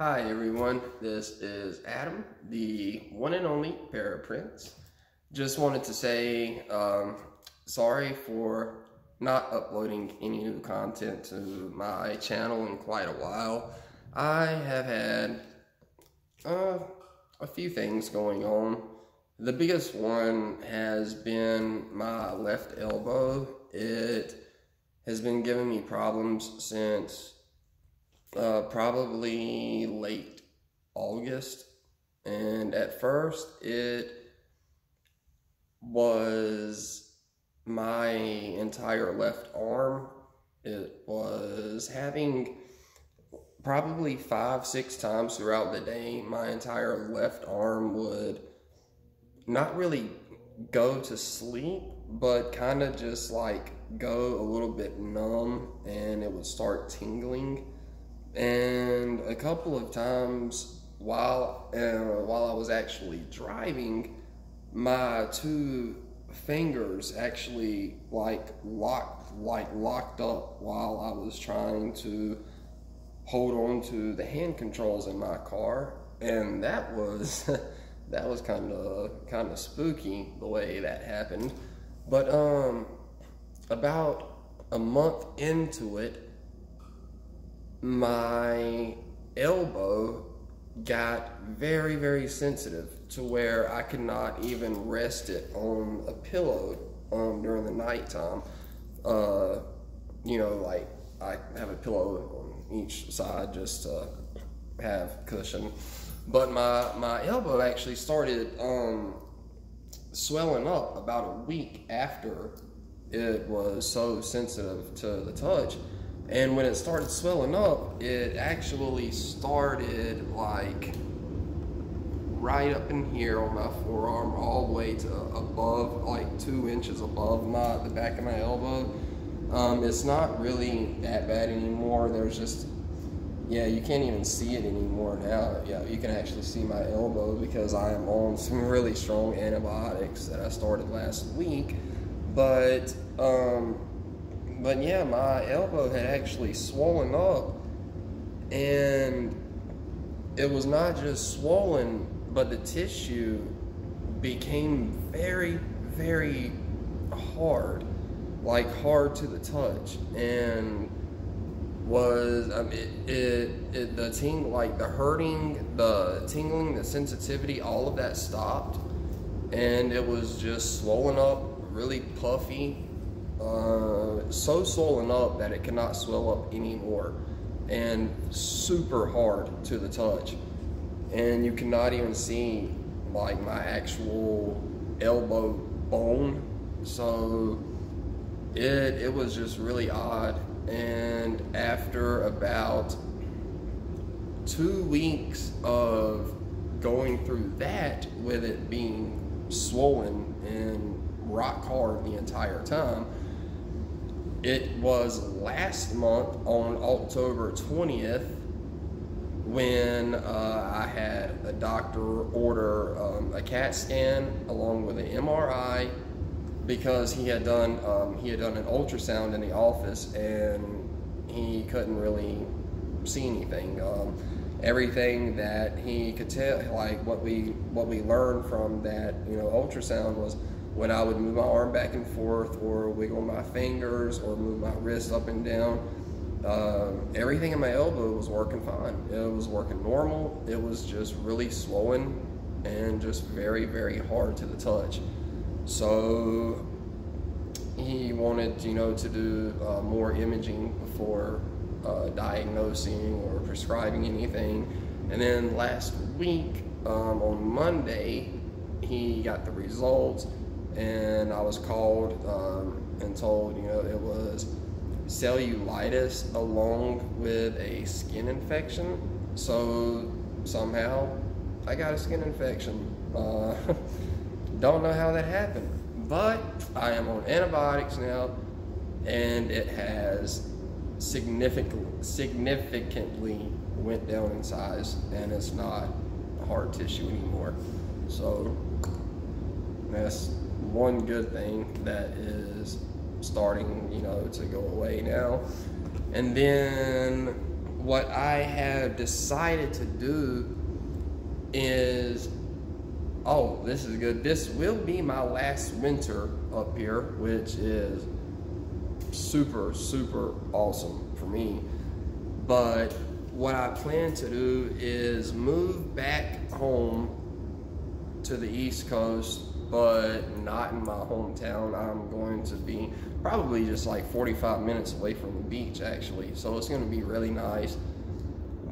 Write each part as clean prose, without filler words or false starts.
Hi everyone, this is Adam, the one and only Paraprince. Just wanted to say sorry for not uploading any new content to my channel in quite a while. I have had a few things going on. The biggest one has been my left elbow. It has been giving me problems since probably late August, and at first it was my entire left arm. It was having probably 5-6 times throughout the day, my entire left arm would not really go to sleep, but kind of just like go a little bit numb, and it would start tingling. And a couple of times while I was actually driving, my two fingers actually locked up while I was trying to hold on to the hand controls in my car, and that was that was kind of spooky the way that happened. But about a month into it, my elbow got very, very sensitive to where I could not even rest it on a pillow during the nighttime. You know, like I have a pillow on each side just to have cushion. But my elbow actually started swelling up about a week after it was so sensitive to the touch. And when it started swelling up, it actually started like right up in here on my forearm, all the way to above, like 2 inches above the back of my elbow. It's not really that bad anymore. There's just, yeah, you can't even see it anymore now. Yeah, you can actually see my elbow because I am on some really strong antibiotics that I started last week. But yeah, my elbow had actually swollen up, and it was not just swollen, but the tissue became very, very hard, like hard to the touch, and was the hurting, the tingling, the sensitivity, all of that stopped, and it was just swollen up, really puffy. So swollen up that it cannot swell up anymore, and super hard to the touch, and you cannot even see like my actual elbow bone. So it was just really odd. And after about 2 weeks of going through that, with it being swollen and rock hard the entire time, it was last month on October 20th when I had a doctor order a CAT scan along with an MRI, because he had done an ultrasound in the office and he couldn't really see anything. Everything that he could tell, like what we learned from that, you know, ultrasound, was when I would move my arm back and forth or wiggle my fingers or move my wrist up and down, everything in my elbow was working fine. It was working normal. It was just really swollen and just very, very hard to the touch. So he wanted, you know, to do more imaging before diagnosing or prescribing anything. And then last week, on Monday, he got the results, and I was called and told, you know, it was cellulitis along with a skin infection. So somehow I got a skin infection. Don't know how that happened, but I am on antibiotics now, and it has significantly went down in size, and it's not hard tissue anymore. So that's one good thing that is starting, you know, to go away now. And then what I have decided to do is, oh, this is good. This will be my last winter up here, which is super, super awesome for me. But what I plan to do is move back home to the East Coast, but not in my hometown. I'm going to be probably just like 45 minutes away from the beach, actually. So it's going to be really nice.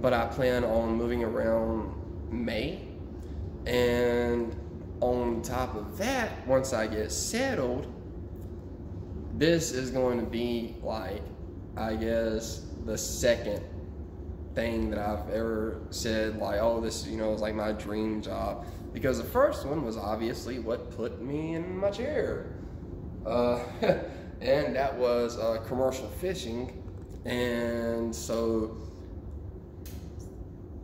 But I plan on moving around May. And on top of that, once I get settled, this is going to be like, I guess, the second thing that I've ever said, like, oh, this, you know, is like my dream job. Because the first one was obviously what put me in my chair. And that was commercial fishing. And so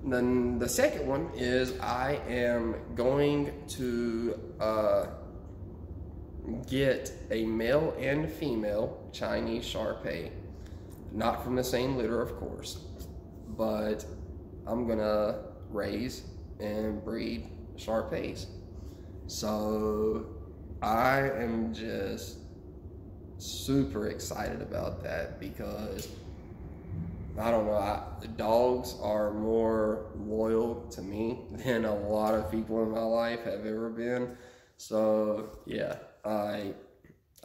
then the second one is I am going to get a male and female Chinese Shar-Pei. Not from the same litter, of course, but I'm gonna raise and breed Shar-Peis. So I am just super excited about that because I don't know, dogs are more loyal to me than a lot of people in my life have ever been. So yeah, I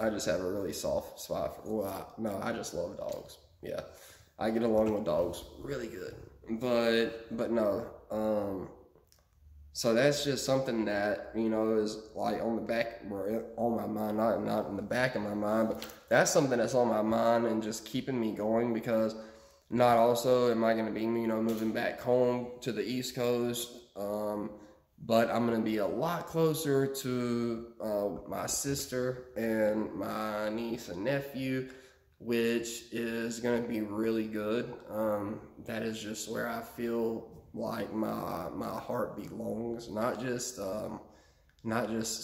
just have a really soft spot for, well, no, I just love dogs. Yeah, I get along with dogs really good. But no, so that's just something that, you know, is like on the back, or on my mind, not in the back of my mind, but that's something that's on my mind and just keeping me going, because not also am I going to be, you know, moving back home to the East Coast, but I'm going to be a lot closer to my sister and my niece and nephew, which is going to be really good. That is just where I feel like my heart belongs, not just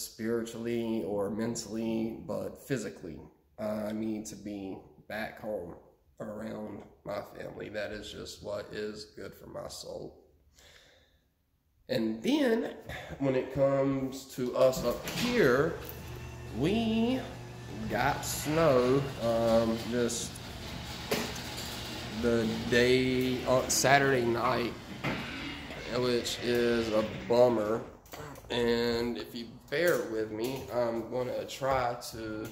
spiritually or mentally, but physically. I need to be back home around my family. That is just what is good for my soul. And then when it comes to us up here, we got snow just the day on Saturday night, which is a bummer. And if you bear with me, I'm going to try to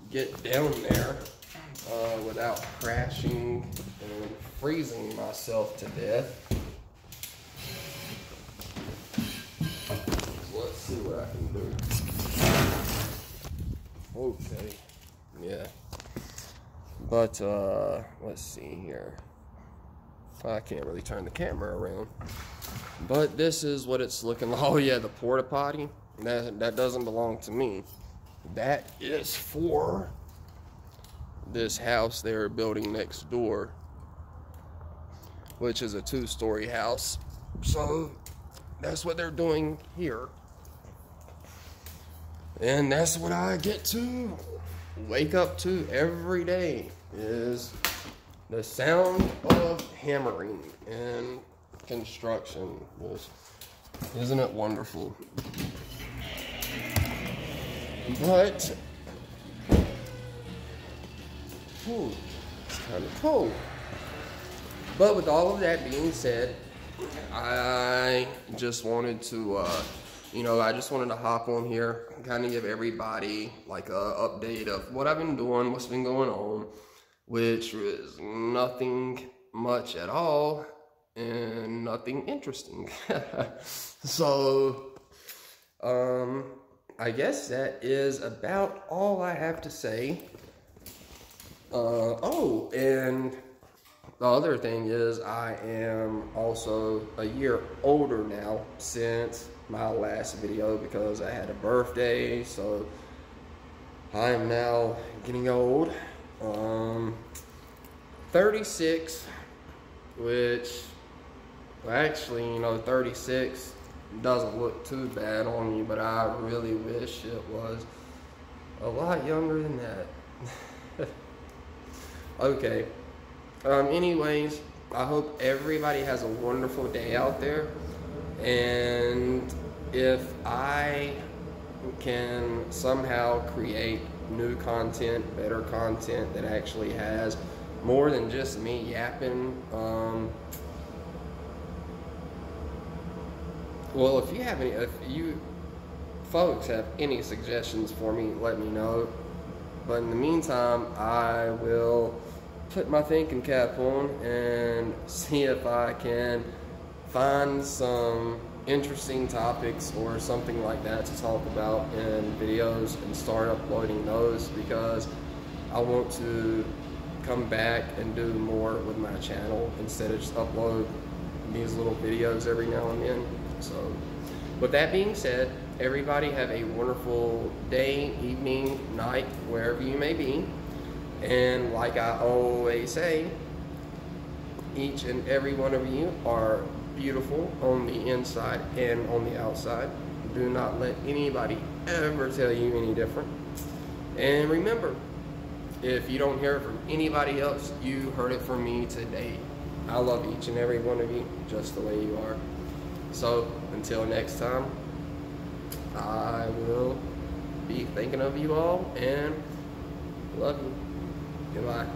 get down there without crashing and freezing myself to death. Let's see what I can do. Okay, yeah. But let's see here. I can't really turn the camera around. But this is what it's looking like. Oh yeah, the porta potty. That doesn't belong to me. That is for this house they're building next door, which is a 2-story house. So that's what they're doing here. And that's what I get to wake up to every day, is the sound of hammering and construction. Isn't it wonderful? But it's kind of cold. But with all of that being said, I just wanted to, I just wanted to hop on here and kind of give everybody like a update of what I've been doing, what's been going on, which is nothing much at all and nothing interesting. So, I guess that is about all I have to say. Oh, and the other thing is I am also a year older now since my last video, because I had a birthday, so I am now getting old. 36, which, well, actually, 36 doesn't look too bad on me, but I really wish it was a lot younger than that. Okay. Anyways, I hope everybody has a wonderful day out there. And if I can somehow create new content, better content that actually has more than just me yapping, well, if you folks have any suggestions for me, let me know. But in the meantime, I will put my thinking cap on and see if I can find some interesting topics or something like that to talk about in videos and start uploading those, because I want to come back and do more with my channel instead of just upload these little videos every now and then. So with that being said, everybody have a wonderful day, evening, night, wherever you may be. And like I always say, each and every one of you are beautiful on the inside and on the outside. Do not let anybody ever tell you any different. And remember, if you don't hear it from anybody else, you heard it from me today. I love each and every one of you just the way you are. So until next time, I will be thinking of you all and love you. Goodbye.